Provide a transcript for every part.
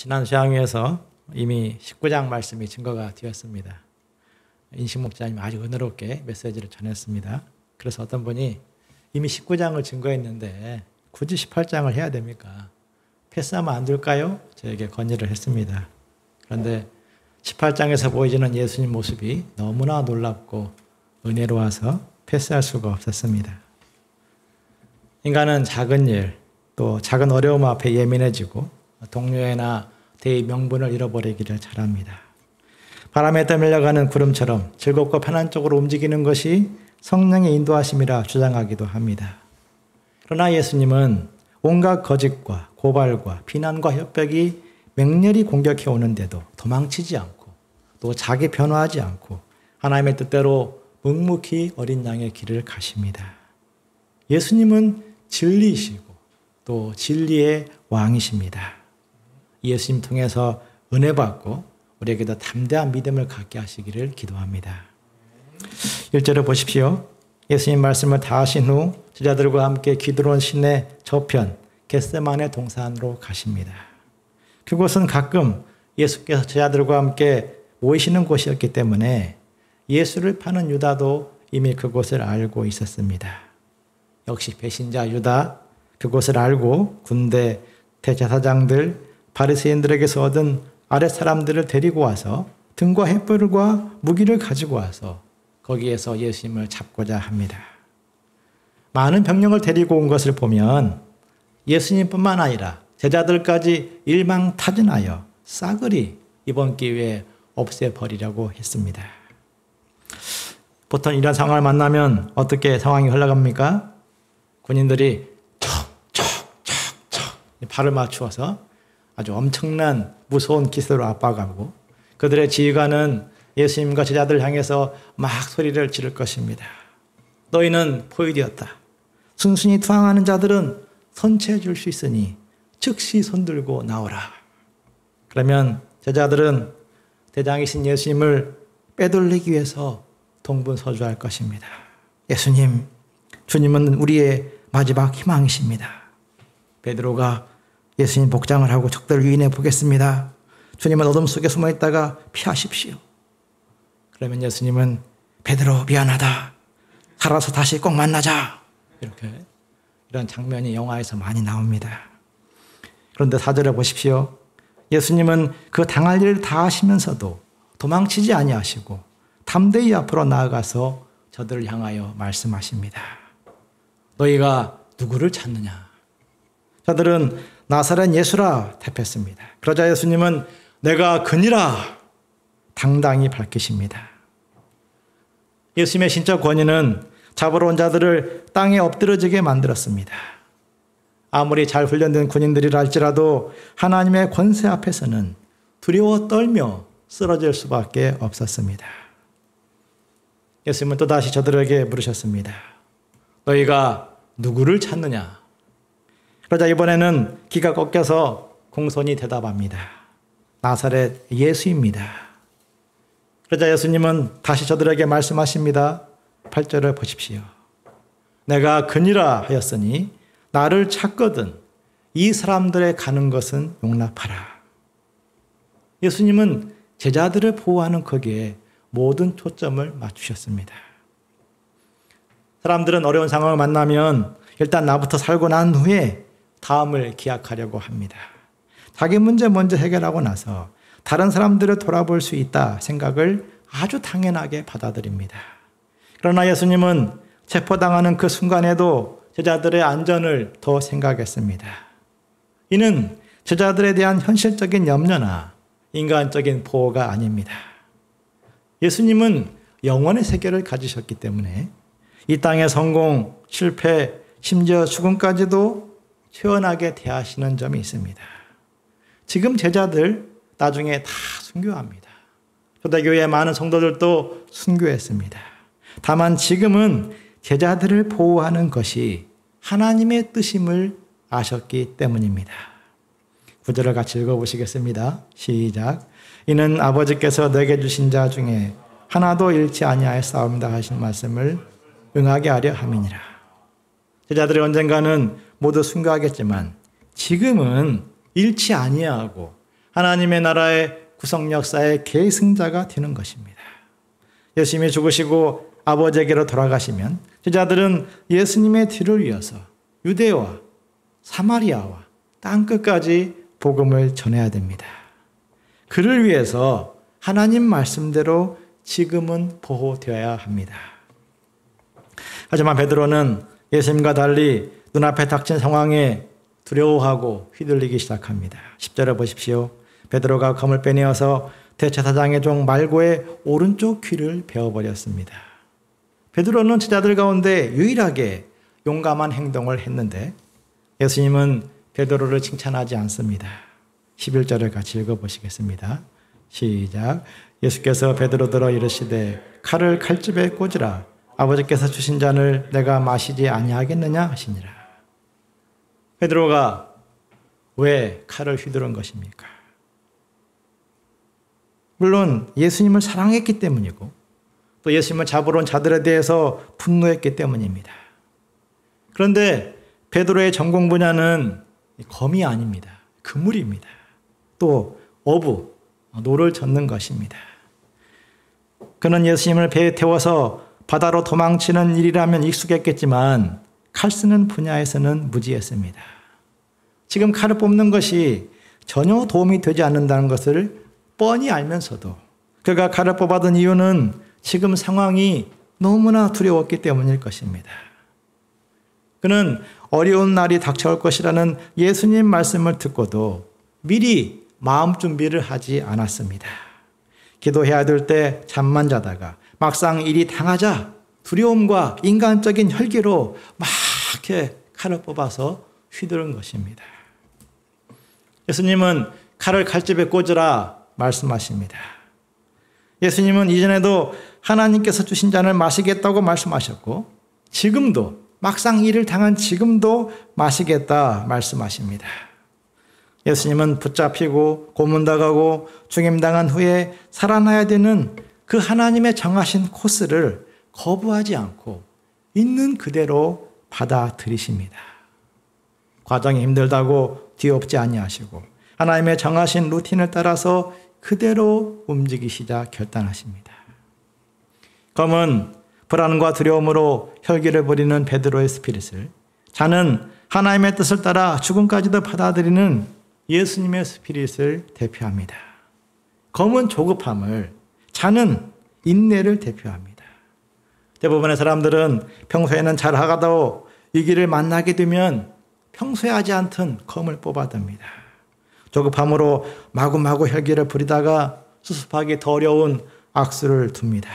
지난 수양회에서 이미 19장 말씀이 증거가 되었습니다. 인식 목자님 아주 은혜롭게 메시지를 전했습니다. 그래서 어떤 분이 이미 19장을 증거했는데 굳이 18장을 해야 됩니까? 패스하면 안 될까요? 저에게 건의를 했습니다. 그런데 18장에서 보여지는 예수님 모습이 너무나 놀랍고 은혜로워서 패스할 수가 없었습니다. 인간은 작은 일, 또 작은 어려움 앞에 예민해지고 동료애나 대의 명분을 잃어버리기를 잘합니다. 바람에 떠밀려가는 구름처럼 즐겁고 편한 쪽으로 움직이는 것이 성령의 인도하심이라 주장하기도 합니다. 그러나 예수님은 온갖 거짓과 고발과 비난과 협박이 맹렬히 공격해 오는데도 도망치지 않고 또 자기 변화하지 않고 하나님의 뜻대로 묵묵히 어린 양의 길을 가십니다. 예수님은 진리이시고 또 진리의 왕이십니다. 예수님 통해서 은혜 받고 우리에게도 담대한 믿음을 갖게 하시기를 기도합니다. 1절을 보십시오. 예수님 말씀을 다 하신 후 제자들과 함께 기드론 시내 저편 겟세마네 동산으로 가십니다. 그곳은 가끔 예수께서 제자들과 함께 모이시는 곳이었기 때문에 예수를 파는 유다도 이미 그곳을 알고 있었습니다. 역시 배신자 유다, 그곳을 알고 군대, 대제사장들, 바리새인들에게서 얻은 아랫 사람들을 데리고 와서 등과 횃불과 무기를 가지고 와서 거기에서 예수님을 잡고자 합니다. 많은 병력을 데리고 온 것을 보면 예수님뿐만 아니라 제자들까지 일망타진하여 싸그리 이번 기회에 없애버리려고 했습니다. 보통 이런 상황을 만나면 어떻게 상황이 흘러갑니까? 군인들이 척척척척 발을 맞추어서 아주 엄청난 무서운 기세로 압박하고 그들의 지휘관은 예수님과 제자들 향해서 막 소리를 지를 것입니다. 너희는 포위되었다. 순순히 투항하는 자들은 선체해 줄 수 있으니 즉시 손들고 나오라. 그러면 제자들은 대장이신 예수님을 빼돌리기 위해서 동분서주할 것입니다. 예수님, 주님은 우리의 마지막 희망이십니다. 베드로가 예수님 복장을 하고 적들을 유인해 보겠습니다. 주님은 어둠 속에 숨어 있다가 피하십시오. 그러면 예수님은 베드로 미안하다. 살아서 다시 꼭 만나자. 이런 장면이 영화에서 많이 나옵니다. 그런데 4절에 보십시오. 예수님은 그 당할 일을 다 하시면서도 도망치지 아니하시고 담대히 앞으로 나아가서 저들을 향하여 말씀하십니다. 너희가 누구를 찾느냐? 저들은 나사렛 예수라 대답했습니다. 그러자 예수님은 내가 그니라 당당히 밝히십니다. 예수님의 신적 권위는 잡으러 온 자들을 땅에 엎드러지게 만들었습니다. 아무리 잘 훈련된 군인들이라 할지라도 하나님의 권세 앞에서는 두려워 떨며 쓰러질 수밖에 없었습니다. 예수님은 또다시 저들에게 물으셨습니다. 너희가 누구를 찾느냐? 그러자 이번에는 기가 꺾여서 공손히 대답합니다. 나사렛 예수입니다. 그러자 예수님은 다시 저들에게 말씀하십니다. 8절을 보십시오. 내가 그니라 하였으니 나를 찾거든 이 사람들의 가는 것은 용납하라. 예수님은 제자들을 보호하는 거기에 모든 초점을 맞추셨습니다. 사람들은 어려운 상황을 만나면 일단 나부터 살고 난 후에 다음을 기약하려고 합니다. 자기 문제 먼저 해결하고 나서 다른 사람들을 돌아볼 수 있다 생각을 아주 당연하게 받아들입니다. 그러나 예수님은 체포당하는 그 순간에도 제자들의 안전을 더 생각했습니다. 이는 제자들에 대한 현실적인 염려나 인간적인 보호가 아닙니다. 예수님은 영원의 세계를 가지셨기 때문에 이 땅의 성공, 실패, 심지어 죽음까지도 시원하게 대하시는 점이 있습니다. 지금 제자들 나중에 다 순교합니다. 초대교회의 많은 성도들도 순교했습니다. 다만 지금은 제자들을 보호하는 것이 하나님의 뜻임을 아셨기 때문입니다. 9절을 같이 읽어보시겠습니다. 시작. 이는 아버지께서 내게 주신 자 중에 하나도 잃지 아니하였사옵니다 하신 말씀을 응하게 하려 함이니라. 제자들이 언젠가는 모두 순교하겠지만 지금은 잃지 아니하고 하나님의 나라의 구성 역사의 계승자가 되는 것입니다. 예수님이 죽으시고 아버지에게로 돌아가시면 제자들은 예수님의 뒤를 이어서 유대와 사마리아와 땅끝까지 복음을 전해야 됩니다. 그를 위해서 하나님 말씀대로 지금은 보호되어야 합니다. 하지만 베드로는 예수님과 달리 눈앞에 닥친 상황에 두려워하고 휘둘리기 시작합니다. 10절에 보십시오. 베드로가 검을 빼내어서 대제사장의 종 말고의 오른쪽 귀를 베어버렸습니다. 베드로는 제자들 가운데 유일하게 용감한 행동을 했는데 예수님은 베드로를 칭찬하지 않습니다. 11절을 같이 읽어보시겠습니다. 시작. 예수께서 베드로더러 이르시되 칼을 칼집에 꽂으라. 아버지께서 주신 잔을 내가 마시지 아니하겠느냐 하시니라. 베드로가 왜 칼을 휘두른 것입니까? 물론 예수님을 사랑했기 때문이고 또 예수님을 잡으러 온 자들에 대해서 분노했기 때문입니다. 그런데 베드로의 전공 분야는 검이 아닙니다. 그물입니다. 또 어부, 노를 젓는 것입니다. 그는 예수님을 배에 태워서 바다로 도망치는 일이라면 익숙했겠지만 칼 쓰는 분야에서는 무지했습니다. 지금 칼을 뽑는 것이 전혀 도움이 되지 않는다는 것을 뻔히 알면서도 그가 칼을 뽑아둔 이유는 지금 상황이 너무나 두려웠기 때문일 것입니다. 그는 어려운 날이 닥쳐올 것이라는 예수님 말씀을 듣고도 미리 마음 준비를 하지 않았습니다. 기도해야 될 때 잠만 자다가 막상 일이 당하자 두려움과 인간적인 혈기로 막 이렇게 칼을 뽑아서 휘두른 것입니다. 예수님은 칼을 칼집에 꽂으라 말씀하십니다. 예수님은 이전에도 하나님께서 주신 잔을 마시겠다고 말씀하셨고 지금도 막상 일을 당한 지금도 마시겠다 말씀하십니다. 예수님은 붙잡히고 고문당하고 죽임당한 후에 살아나야 되는 그 하나님의 정하신 코스를 거부하지 않고 있는 그대로 받아들이십니다. 과정이 힘들다고 뒤엎지 아니하시고 하나님의 정하신 루틴을 따라서 그대로 움직이시자 결단하십니다. 검은 불안과 두려움으로 혈기를 부리는 베드로의 스피릿을, 잔은 하나님의 뜻을 따라 죽음까지도 받아들이는 예수님의 스피릿을 대표합니다. 검은 조급함을, 잔은 인내를 대표합니다. 대부분의 사람들은 평소에는 잘하다고 이 길을 만나게 되면 평소에 하지 않던 검을 뽑아듭니다. 조급함으로 마구마구 혈기를 부리다가 수습하기 더 어려운 악수를 둡니다.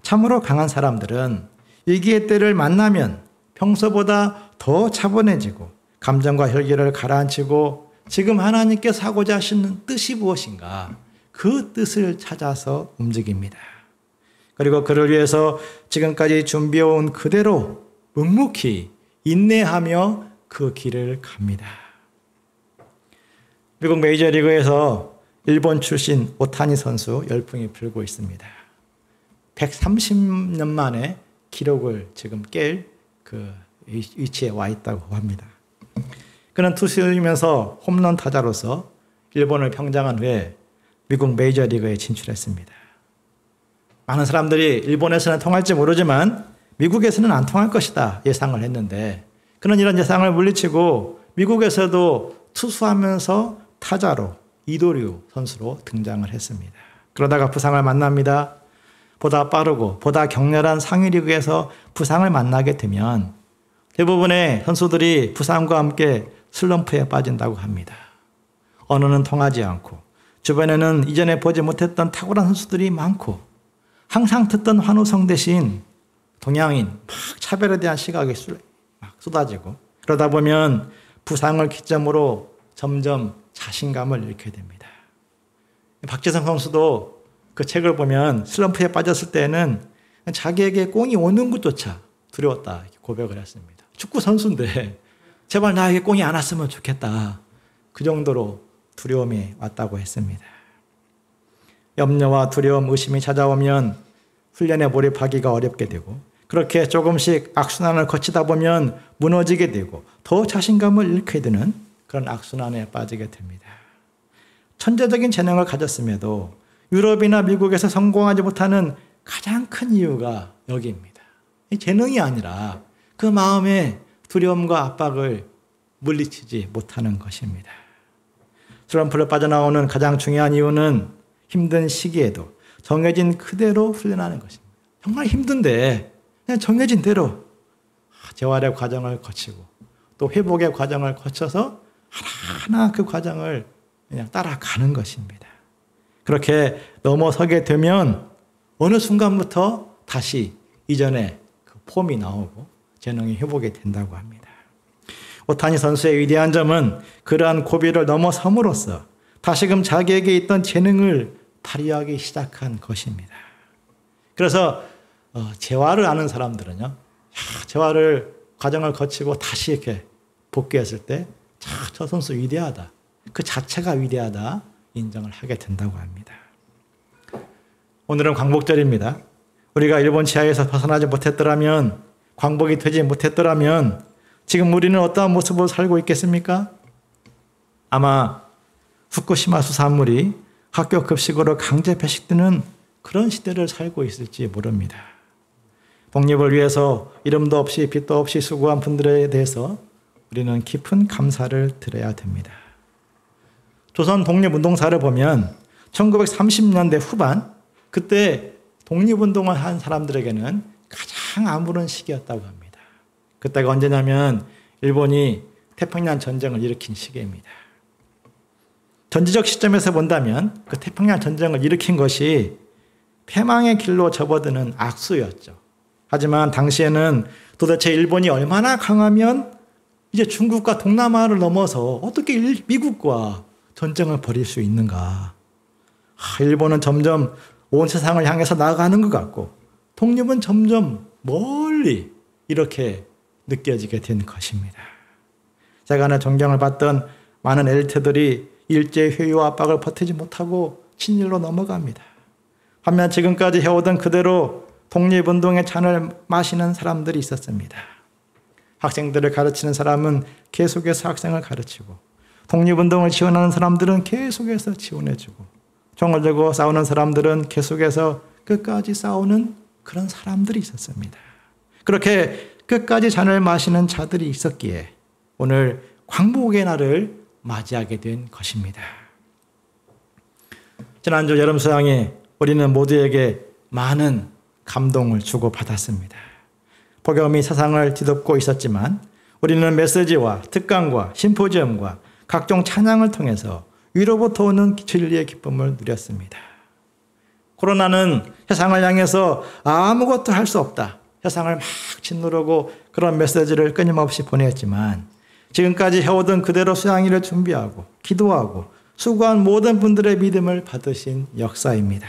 참으로 강한 사람들은 위기의 때를 만나면 평소보다 더 차분해지고 감정과 혈기를 가라앉히고 지금 하나님께서 하고자 하시는 뜻이 무엇인가 그 뜻을 찾아서 움직입니다. 그리고 그를 위해서 지금까지 준비해온 그대로 묵묵히 인내하며 그 길을 갑니다. 미국 메이저리그에서 일본 출신 오타니 선수 열풍이 불고 있습니다. 130년 만에 기록을 지금 깰 그 위치에 와 있다고 합니다. 그는 투수이면서 홈런 타자로서 일본을 평정한 후에 미국 메이저리그에 진출했습니다. 많은 사람들이 일본에서는 통할지 모르지만 미국에서는 안 통할 것이다 예상을 했는데 그는 이런 예상을 물리치고 미국에서도 투수하면서 타자로 이도류 선수로 등장을 했습니다. 그러다가 부상을 만납니다. 보다 빠르고 보다 격렬한 상위 리그에서 부상을 만나게 되면 대부분의 선수들이 부상과 함께 슬럼프에 빠진다고 합니다. 언어는 통하지 않고 주변에는 이전에 보지 못했던 탁월한 선수들이 많고 항상 듣던 환호성 대신 동양인 막 차별에 대한 시각이 막 쏟아지고 그러다 보면 부상을 기점으로 점점 자신감을 잃게 됩니다. 박지성 선수도 그 책을 보면 슬럼프에 빠졌을 때는 자기에게 공이 오는 것조차 두려웠다 이렇게 고백을 했습니다. 축구 선수인데 제발 나에게 공이 안 왔으면 좋겠다. 그 정도로 두려움이 왔다고 했습니다. 염려와 두려움, 의심이 찾아오면 훈련에 몰입하기가 어렵게 되고 그렇게 조금씩 악순환을 거치다 보면 무너지게 되고 더 자신감을 잃게 되는 그런 악순환에 빠지게 됩니다. 천재적인 재능을 가졌음에도 유럽이나 미국에서 성공하지 못하는 가장 큰 이유가 여기입니다. 이 재능이 아니라 그 마음의 두려움과 압박을 물리치지 못하는 것입니다. 슬럼프를 빠져나오는 가장 중요한 이유는 힘든 시기에도 정해진 그대로 훈련하는 것입니다. 정말 힘든데 그냥 정해진 대로 재활의 과정을 거치고 또 회복의 과정을 거쳐서 하나하나 그 과정을 그냥 따라가는 것입니다. 그렇게 넘어서게 되면 어느 순간부터 다시 이전에 그 폼이 나오고 재능이 회복이 된다고 합니다. 오타니 선수의 위대한 점은 그러한 고비를 넘어섬으로써 다시금 자기에게 있던 재능을 발휘하기 시작한 것입니다. 그래서 재활을 아는 사람들은요, 재활을 과정을 거치고 다시 이렇게 복귀했을 때, 저 선수 위대하다. 그 자체가 위대하다 인정을 하게 된다고 합니다. 오늘은 광복절입니다. 우리가 일본 지하에서 벗어나지 못했더라면, 광복이 되지 못했더라면 지금 우리는 어떠한 모습으로 살고 있겠습니까? 아마 후쿠시마 수산물이 학교 급식으로 강제 배식되는 그런 시대를 살고 있을지 모릅니다. 독립을 위해서 이름도 없이 빛도 없이 수고한 분들에 대해서 우리는 깊은 감사를 드려야 됩니다. 조선 독립운동사를 보면 1930년대 후반, 그때 독립운동을 한 사람들에게는 가장 아무런 시기였다고 합니다. 그때가 언제냐면 일본이 태평양 전쟁을 일으킨 시기입니다. 전지적 시점에서 본다면 그 태평양 전쟁을 일으킨 것이 패망의 길로 접어드는 악수였죠. 하지만 당시에는 도대체 일본이 얼마나 강하면 이제 중국과 동남아를 넘어서 어떻게 미국과 전쟁을 벌일 수 있는가. 일본은 점점 온 세상을 향해서 나아가는 것 같고 독립은 점점 멀리 이렇게 느껴지게 된 것입니다. 세간의 존경을 받던 많은 엘리트들이 일제의 회유와 압박을 버티지 못하고 친일로 넘어갑니다. 반면 지금까지 해오던 그대로 독립운동의 잔을 마시는 사람들이 있었습니다. 학생들을 가르치는 사람은 계속해서 학생을 가르치고 독립운동을 지원하는 사람들은 계속해서 지원해주고 총을 들고 싸우는 사람들은 계속해서 끝까지 싸우는 그런 사람들이 있었습니다. 그렇게 끝까지 잔을 마시는 자들이 있었기에 오늘 광복의 날을 맞이하게 된 것입니다. 지난주 여름 수양에 우리는 모두에게 많은 감동을 주고받았습니다. 폭염이 세상을 뒤덮고 있었지만 우리는 메시지와 특강과 심포지엄과 각종 찬양을 통해서 위로부터 오는 진리의 기쁨을 누렸습니다. 코로나는 세상을 향해서 아무것도 할 수 없다. 세상을 막 짓누르고 그런 메시지를 끊임없이 보냈지만 지금까지 해오던 그대로 수양일을 준비하고 기도하고 수고한 모든 분들의 믿음을 받으신 역사입니다.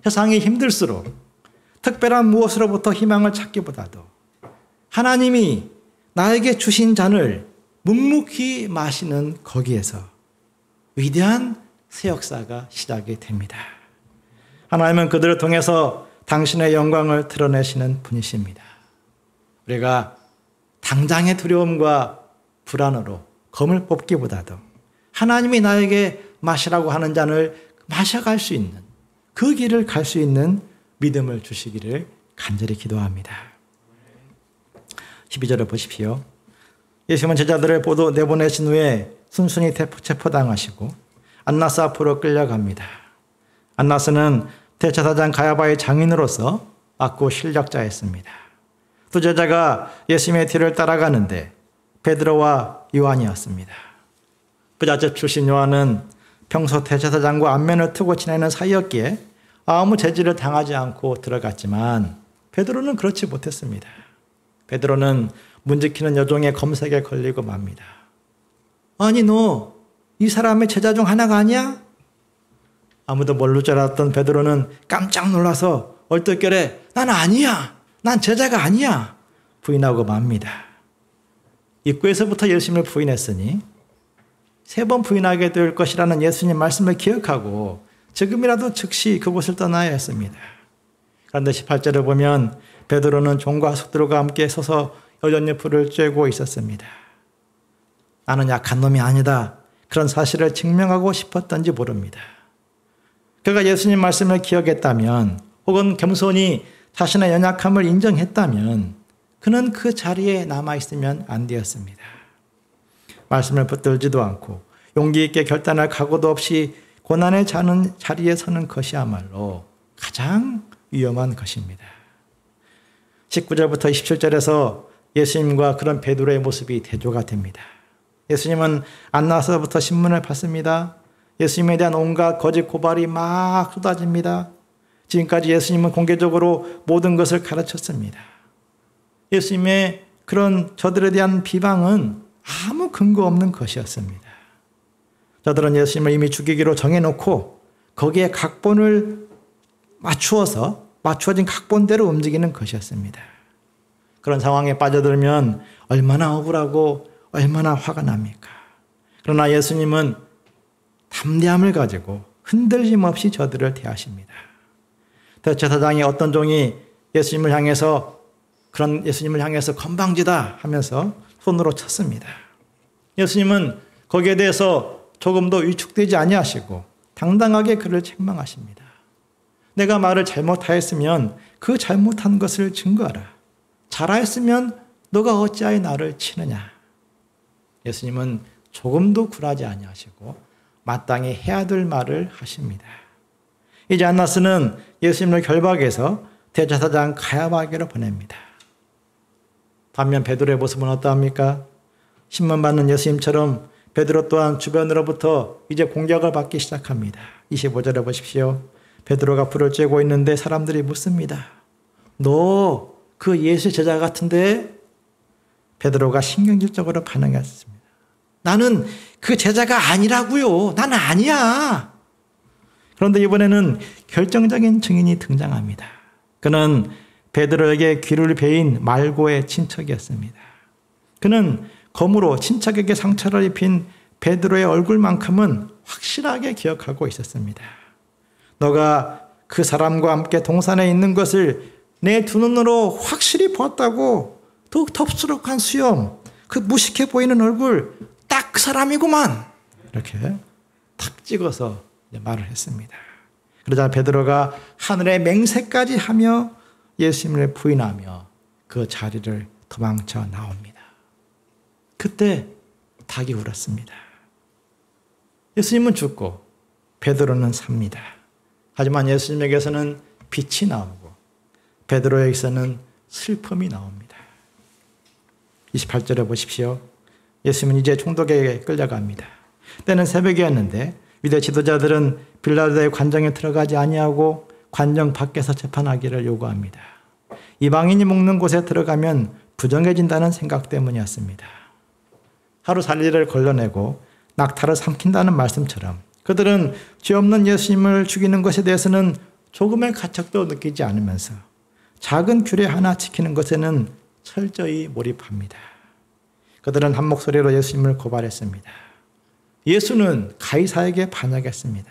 세상이 힘들수록 특별한 무엇으로부터 희망을 찾기보다도 하나님이 나에게 주신 잔을 묵묵히 마시는 거기에서 위대한 새 역사가 시작이 됩니다. 하나님은 그들을 통해서 당신의 영광을 드러내시는 분이십니다. 우리가 당장의 두려움과 불안으로 검을 뽑기보다도 하나님이 나에게 마시라고 하는 잔을 마셔갈 수 있는 그 길을 갈 수 있는 믿음을 주시기를 간절히 기도합니다. 12절을 보십시오. 예수님은 제자들을 모두 내보내신 후에 순순히 체포당하시고 안나스 앞으로 끌려갑니다. 안나스는 대제사장 가야바의 장인으로서 악고 실력자였습니다. 두 제자가 예수님의 뒤를 따라가는데 베드로와 요한이었습니다. 부잣집 출신 요한은 평소 대제사장과 안면을 트고 지내는 사이였기에 아무 제지를 당하지 않고 들어갔지만 베드로는 그렇지 못했습니다. 베드로는 문지키는 여종의 검색에 걸리고 맙니다. 아니 너 이 사람의 제자 중 하나가 아니야? 아무도 모를 줄 알았던 베드로는 깜짝 놀라서 얼떨결에 난 아니야. 난 제자가 아니야. 부인하고 맙니다. 입구에서부터 예수님을 부인했으니 3번 부인하게 될 것이라는 예수님 말씀을 기억하고 지금이라도 즉시 그곳을 떠나야 했습니다. 그런데 18절을 보면 베드로는 종과 숙들과 함께 서서 여전히 불을 쬐고 있었습니다. 나는 약한 놈이 아니다. 그런 사실을 증명하고 싶었던지 모릅니다. 그가 예수님 말씀을 기억했다면 혹은 겸손히 자신의 연약함을 인정했다면 그는 그 자리에 남아있으면 안 되었습니다. 말씀을 붙들지도 않고 용기 있게 결단할 각오도 없이 고난의 자리에 서는 것이야말로 가장 위험한 것입니다. 19절부터 27절에서 예수님과 그런 베드로의 모습이 대조가 됩니다. 예수님은 안나서부터 신문을 받습니다. 예수님에 대한 온갖 거짓 고발이 막 쏟아집니다. 지금까지 예수님은 공개적으로 모든 것을 가르쳤습니다. 예수님의 그런 저들에 대한 비방은 아무 근거 없는 것이었습니다. 저들은 예수님을 이미 죽이기로 정해놓고 거기에 각본을 맞추어진 각본대로 움직이는 것이었습니다. 그런 상황에 빠져들면 얼마나 억울하고 얼마나 화가 납니까? 그러나 예수님은 담대함을 가지고 흔들림 없이 저들을 대하십니다. 대제사장이 어떤 종이 예수님을 향해서 건방지다 하면서 손으로 쳤습니다. 예수님은 거기에 대해서 조금도 위축되지 아니하시고 당당하게 그를 책망하십니다. 내가 말을 잘못하였으면 그 잘못한 것을 증거하라. 잘하였으면 너가 어찌하여 나를 치느냐. 예수님은 조금도 굴하지 아니하시고 마땅히 해야 될 말을 하십니다. 이제 안나스는 예수님을 결박해서 대제사장 가야바에게로 보냅니다. 반면 베드로의 모습은 어떠합니까? 신문 받는 예수님처럼 베드로 또한 주변으로부터 이제 공격을 받기 시작합니다. 25절에 보십시오. 베드로가 불을 쬐고 있는데 사람들이 묻습니다. 너 그 예수 제자 같은데? 베드로가 신경질적으로 반응했습니다. 나는 그 제자가 아니라고요. 나는 아니야. 그런데 이번에는 결정적인 증인이 등장합니다. 그는 베드로에게 귀를 베인 말고의 친척이었습니다. 그는 검으로 친척에게 상처를 입힌 베드로의 얼굴만큼은 확실하게 기억하고 있었습니다. 너가 그 사람과 함께 동산에 있는 것을 내 두 눈으로 확실히 보았다고. 더욱 덥수룩한 수염, 그 무식해 보이는 얼굴, 딱 그 사람이구만. 이렇게 탁 찍어서 말을 했습니다. 그러자 베드로가 하늘의 맹세까지 하며 예수님을 부인하며 그 자리를 도망쳐 나옵니다. 그때 닭이 울었습니다. 예수님은 죽고 베드로는 삽니다. 하지만 예수님에게서는 빛이 나오고 베드로에게서는 슬픔이 나옵니다. 28절에 보십시오. 예수님은 이제 총독에게 끌려갑니다. 때는 새벽이었는데 유대 지도자들은 빌라도의 관정에 들어가지 아니하고 관정 밖에서 재판하기를 요구합니다. 이방인이 묵는 곳에 들어가면 부정해진다는 생각 때문이었습니다. 하루 살리를 걸러내고 낙타를 삼킨다는 말씀처럼 그들은 죄 없는 예수님을 죽이는 것에 대해서는 조금의 가책도 느끼지 않으면서 작은 규례 하나 지키는 것에는 철저히 몰입합니다. 그들은 한 목소리로 예수님을 고발했습니다. 예수는 가이사에게 반역했습니다.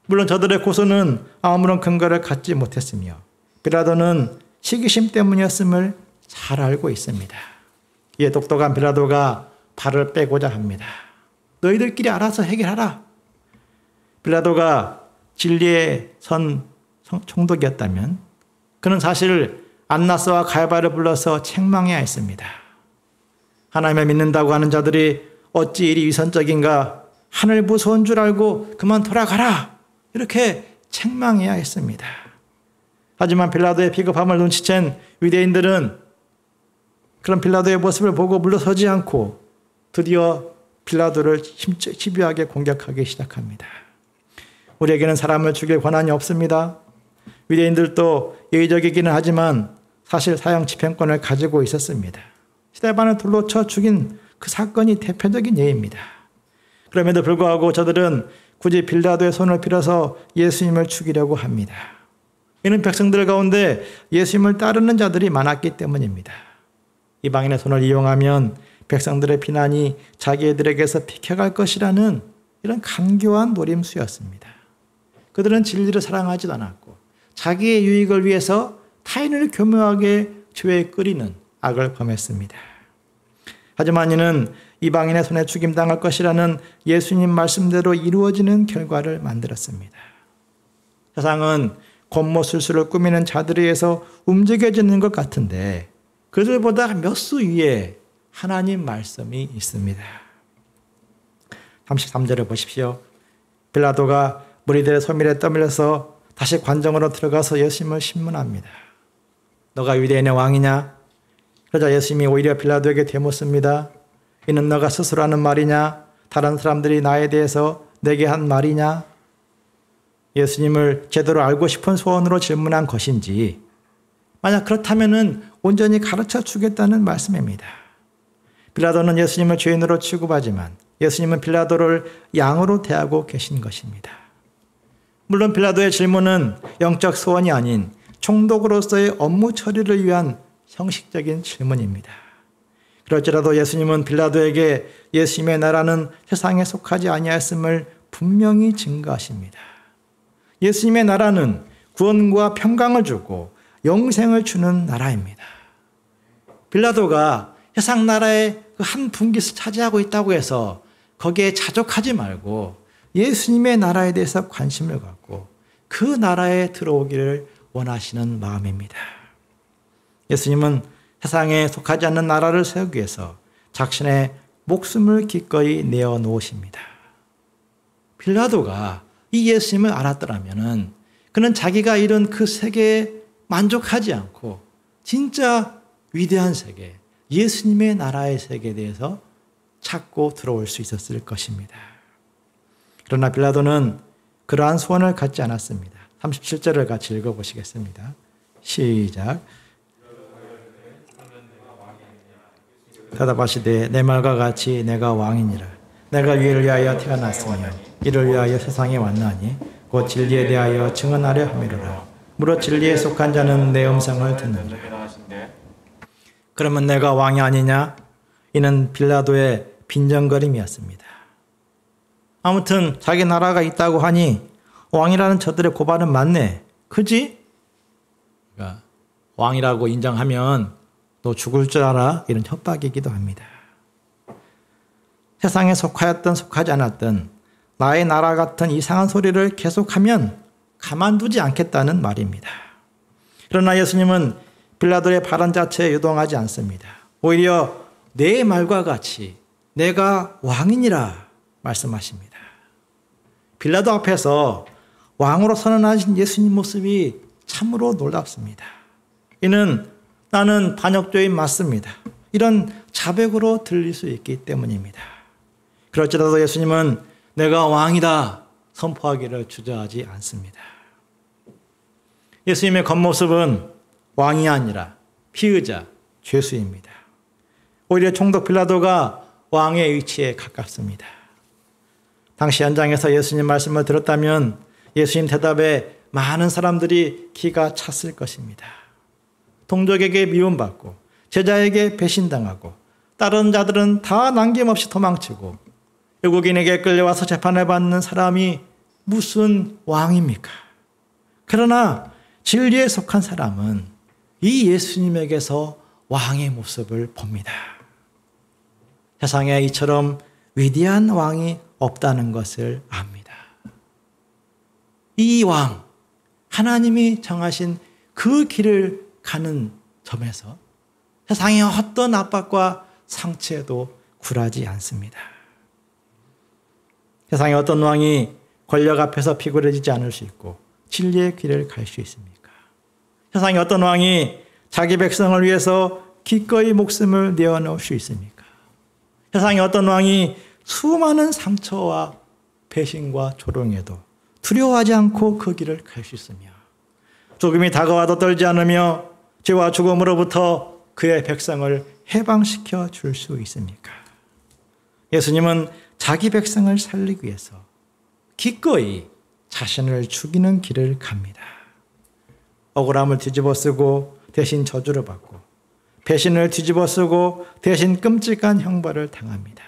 물론 저들의 고소는 아무런 근거를 갖지 못했으며 빌라도는 시기심 때문이었음을 잘 알고 있습니다. 이에 똑똑한 빌라도가 발을 빼고자 합니다. 너희들끼리 알아서 해결하라. 빌라도가 진리에 선 총독이었다면 그는 사실 안나스와 가야바를 불러서 책망해야 했습니다. 하나님을 믿는다고 하는 자들이 어찌 이리 위선적인가, 하늘 무서운 줄 알고 그만 돌아가라, 이렇게 책망해야 했습니다. 하지만 빌라도의 비겁함을 눈치챈 유대인들은 그런 빌라도의 모습을 보고 물러서지 않고 드디어 빌라도를 집요하게 공격하기 시작합니다. 우리에게는 사람을 죽일 권한이 없습니다. 유대인들도 예의적이기는 하지만 사실 사형 집행권을 가지고 있었습니다. 스데반을 돌로 쳐 죽인 그 사건이 대표적인 예입니다. 그럼에도 불구하고 저들은 굳이 빌라도의 손을 빌어서 예수님을 죽이려고 합니다. 이는 백성들 가운데 예수님을 따르는 자들이 많았기 때문입니다. 이방인의 손을 이용하면 백성들의 비난이 자기들에게서 비켜갈 것이라는 이런 간교한 노림수였습니다. 그들은 진리를 사랑하지도 않았고 자기의 유익을 위해서 타인을 교묘하게 죄에 끌이는 악을 범했습니다. 하지만 이는 이방인의 손에 죽임당할 것이라는 예수님 말씀대로 이루어지는 결과를 만들었습니다. 세상은 겉모술수를 꾸미는 자들에 의해서 움직여지는 것 같은데 그들보다 몇 수 위에 하나님 말씀이 있습니다. 33절을 보십시오. 빌라도가 무리들의 소밀에 떠밀려서 다시 관정으로 들어가서 예수님을 신문합니다. 너가 유대인의 왕이냐? 그러자 예수님이 오히려 빌라도에게 되묻습니다. 이는 너가 스스로 하는 말이냐? 다른 사람들이 나에 대해서 내게 한 말이냐? 예수님을 제대로 알고 싶은 소원으로 질문한 것인지 만약 그렇다면 온전히 가르쳐 주겠다는 말씀입니다. 빌라도는 예수님을 죄인으로 취급하지만 예수님은 빌라도를 양으로 대하고 계신 것입니다. 물론 빌라도의 질문은 영적 소원이 아닌 총독으로서의 업무 처리를 위한 형식적인 질문입니다. 그럴지라도 예수님은 빌라도에게 예수님의 나라는 세상에 속하지 아니하였음을 분명히 증거하십니다. 예수님의 나라는 구원과 평강을 주고 영생을 주는 나라입니다. 빌라도가 세상 나라의 그 한 분깃을 차지하고 있다고 해서 거기에 자족하지 말고 예수님의 나라에 대해서 관심을 갖고 그 나라에 들어오기를 원하시는 마음입니다. 예수님은 세상에 속하지 않는 나라를 세우기 위해서 자신의 목숨을 기꺼이 내어놓으십니다. 빌라도가 이 예수님을 알았더라면 그는 자기가 이룬 그 세계에 만족하지 않고 진짜 위대한 세계, 예수님의 나라의 세계에 대해서 찾고 들어올 수 있었을 것입니다. 그러나 빌라도는 그러한 소원을 갖지 않았습니다. 37절을 같이 읽어보시겠습니다. 시작. 대답하시되 내 말과 같이 내가 왕이니라. 내가 이를 위하여 태어났으며 이를 위하여 세상에 왔나니 곧 진리에 대하여 증언하려 함이로라. 무릇 진리에 속한 자는 내 음성을 듣는다. 그러면 내가 왕이 아니냐? 이는 빌라도의 빈정거림이었습니다. 아무튼 자기 나라가 있다고 하니 왕이라는 저들의 고발은 맞네. 그지? 그러니까 왕이라고 인정하면 너 죽을 줄 알아? 이런 협박이기도 합니다. 세상에 속하였든 속하지 않았든 나의 나라 같은 이상한 소리를 계속하면 가만두지 않겠다는 말입니다. 그러나 예수님은 빌라도의 발언 자체에 유동하지 않습니다. 오히려 내 말과 같이 내가 왕이니라 말씀하십니다. 빌라도 앞에서 왕으로 선언하신 예수님 모습이 참으로 놀랍습니다. 이는 나는 반역죄인 맞습니다. 이런 자백으로 들릴 수 있기 때문입니다. 그럴지라도 예수님은 내가 왕이다 선포하기를 주저하지 않습니다. 예수님의 겉모습은 왕이 아니라 피의자, 죄수입니다. 오히려 총독 빌라도가 왕의 위치에 가깝습니다. 당시 현장에서 예수님 말씀을 들었다면 예수님 대답에 많은 사람들이 기가 찼을 것입니다. 동족에게 미움받고 제자에게 배신당하고 다른 자들은 다 남김없이 도망치고 외국인에게 끌려와서 재판을 받는 사람이 무슨 왕입니까? 그러나 진리에 속한 사람은 이 예수님에게서 왕의 모습을 봅니다. 세상에 이처럼 위대한 왕이 없다는 것을 압니다. 이 왕, 하나님이 정하신 그 길을 가는 점에서 세상의 어떤 압박과 상처에도 굴하지 않습니다. 세상의 어떤 왕이 권력 앞에서 피곤해지지 않을 수 있고 진리의 길을 갈 수 있습니까? 세상의 어떤 왕이 자기 백성을 위해서 기꺼이 목숨을 내어놓을 수 있습니까? 세상의 어떤 왕이 수많은 상처와 배신과 조롱에도 두려워하지 않고 그 길을 갈 수 있으며 죽음이 다가와도 떨지 않으며 죄와 죽음으로부터 그의 백성을 해방시켜 줄 수 있습니까? 예수님은 자기 백성을 살리기 위해서 기꺼이 자신을 죽이는 길을 갑니다. 억울함을 뒤집어쓰고 대신 저주를 받고 배신을 뒤집어쓰고 대신 끔찍한 형벌을 당합니다.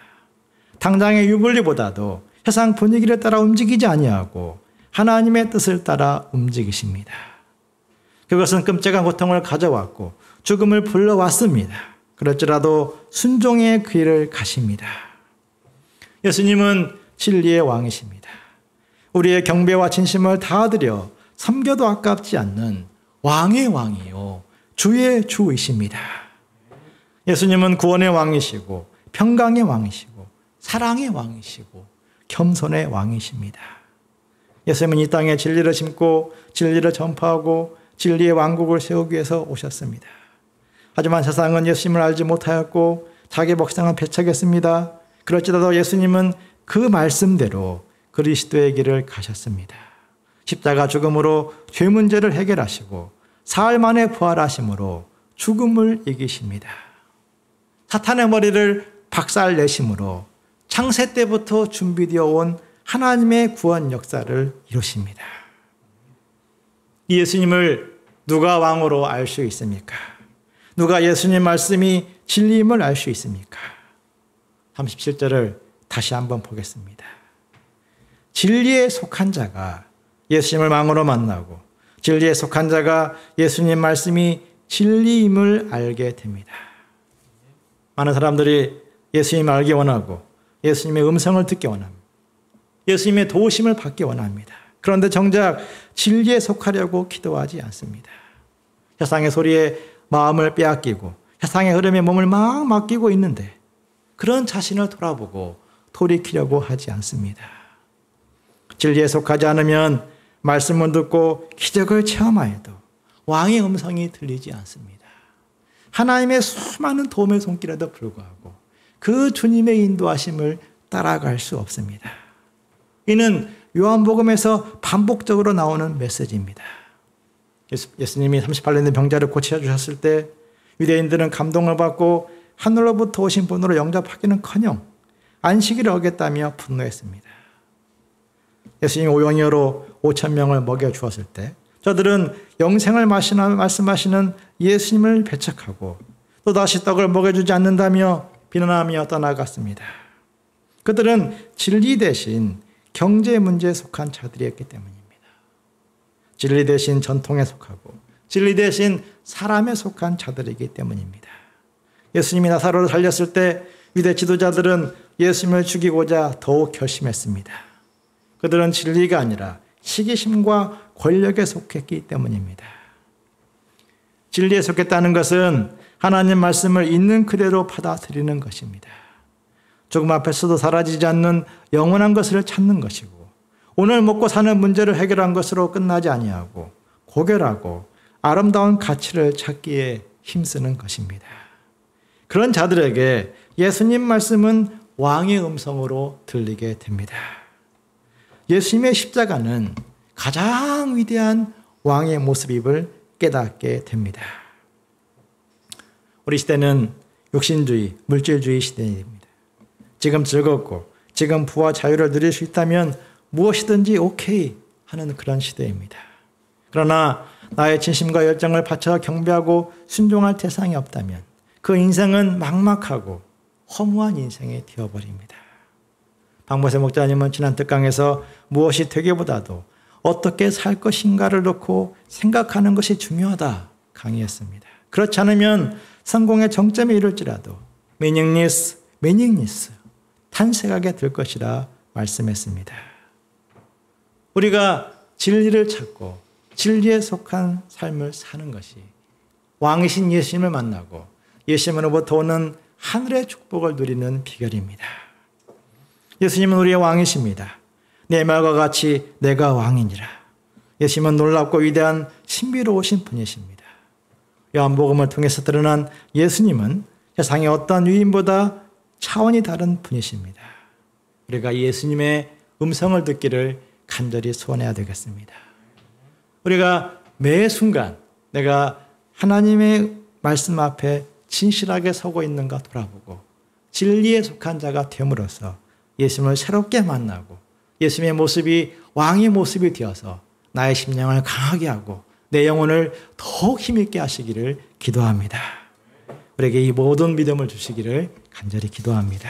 당장의 유불리보다도 세상 분위기를 따라 움직이지 아니하고 하나님의 뜻을 따라 움직이십니다. 그것은 끔찍한 고통을 가져왔고 죽음을 불러왔습니다. 그럴지라도 순종의 길을 가십니다. 예수님은 진리의 왕이십니다. 우리의 경배와 진심을 다 드려 섬겨도 아깝지 않는 왕의 왕이요 주의 주이십니다. 예수님은 구원의 왕이시고 평강의 왕이시고 사랑의 왕이시고 겸손의 왕이십니다. 예수님은 이 땅에 진리를 심고 진리를 전파하고 진리의 왕국을 세우기 위해서 오셨습니다. 하지만 세상은 예수님을 알지 못하였고 자기 먹상은 배척했습니다. 그럴지라도 예수님은 그 말씀대로 그리스도의 길을 가셨습니다. 십자가 죽음으로 죄 문제를 해결하시고 사흘 만에 부활하심으로 죽음을 이기십니다. 사탄의 머리를 박살내심으로 창세 때부터 준비되어 온 하나님의 구원 역사를 이루십니다. 이 예수님을 누가 왕으로 알 수 있습니까? 누가 예수님 말씀이 진리임을 알 수 있습니까? 37절을 다시 한번 보겠습니다. 진리에 속한 자가 예수님을 왕으로 만나고 진리에 속한 자가 예수님 말씀이 진리임을 알게 됩니다. 많은 사람들이 예수님을 알기 원하고 예수님의 음성을 듣기 원합니다. 예수님의 도우심을 받기 원합니다. 그런데 정작 진리에 속하려고 기도하지 않습니다. 세상의 소리에 마음을 빼앗기고 세상의 흐름에 몸을 막 맡기고 있는데 그런 자신을 돌아보고 돌이키려고 하지 않습니다. 진리에 속하지 않으면 말씀을 듣고 기적을 체험하여도 왕의 음성이 들리지 않습니다. 하나님의 수많은 도움의 손길에도 불구하고 그 주님의 인도하심을 따라갈 수 없습니다. 이는 요한복음에서 반복적으로 나오는 메시지입니다. 예수님이 38년 된 병자를 고쳐주셨을 때 유대인들은 감동을 받고 하늘로부터 오신 분으로 영접하기는커녕 안식일을 어겼다며 분노했습니다. 예수님이 오병이어로 5,000명을 먹여주었을 때 저들은 영생을 말씀하시는 예수님을 배척하고 또다시 떡을 먹여주지 않는다며 비난하며 떠나갔습니다. 그들은 진리 대신 경제 문제에 속한 자들이었기 때문입니다. 진리 대신 전통에 속하고 진리 대신 사람에 속한 자들이기 때문입니다. 예수님이 나사로를 살렸을 때 유대 지도자들은 예수님을 죽이고자 더욱 결심했습니다. 그들은 진리가 아니라 시기심과 권력에 속했기 때문입니다. 진리에 속했다는 것은 하나님 말씀을 있는 그대로 받아들이는 것입니다. 조금 앞에서도 사라지지 않는 영원한 것을 찾는 것이고 오늘 먹고 사는 문제를 해결한 것으로 끝나지 아니하고 고결하고 아름다운 가치를 찾기에 힘쓰는 것입니다. 그런 자들에게 예수님 말씀은 왕의 음성으로 들리게 됩니다. 예수님의 십자가는 가장 위대한 왕의 모습임을 깨닫게 됩니다. 우리 시대는 육신주의, 물질주의 시대입니다. 지금 즐겁고 지금 부와 자유를 누릴 수 있다면 무엇이든지 오케이 하는 그런 시대입니다. 그러나 나의 진심과 열정을 바쳐 경배하고 순종할 대상이 없다면 그 인생은 막막하고 허무한 인생이 되어버립니다. 박모세 목자님은 지난 특강에서 무엇이 되기보다도 어떻게 살 것인가를 놓고 생각하는 것이 중요하다 강의했습니다. 그렇지 않으면 성공의 정점에 이룰지라도 meaningless 탄색하게 될 것이라 말씀했습니다. 우리가 진리를 찾고 진리에 속한 삶을 사는 것이 왕이신 예수님을 만나고 예수님으로부터 오는 하늘의 축복을 누리는 비결입니다. 예수님은 우리의 왕이십니다. 내 말과 같이 내가 왕이니라. 예수님은 놀랍고 위대한 신비로우신 분이십니다. 요한복음을 통해서 드러난 예수님은 세상의 어떤 위인보다 차원이 다른 분이십니다. 우리가 예수님의 음성을 듣기를 간절히 소원해야 되겠습니다. 우리가 매 순간 내가 하나님의 말씀 앞에 진실하게 서고 있는가 돌아보고 진리에 속한 자가 됨으로써 예수님을 새롭게 만나고 예수님의 모습이 왕의 모습이 되어서 나의 심령을 강하게 하고 내 영혼을 더욱 힘있게 하시기를 기도합니다. 우리에게 이 모든 믿음을 주시기를 간절히 기도합니다.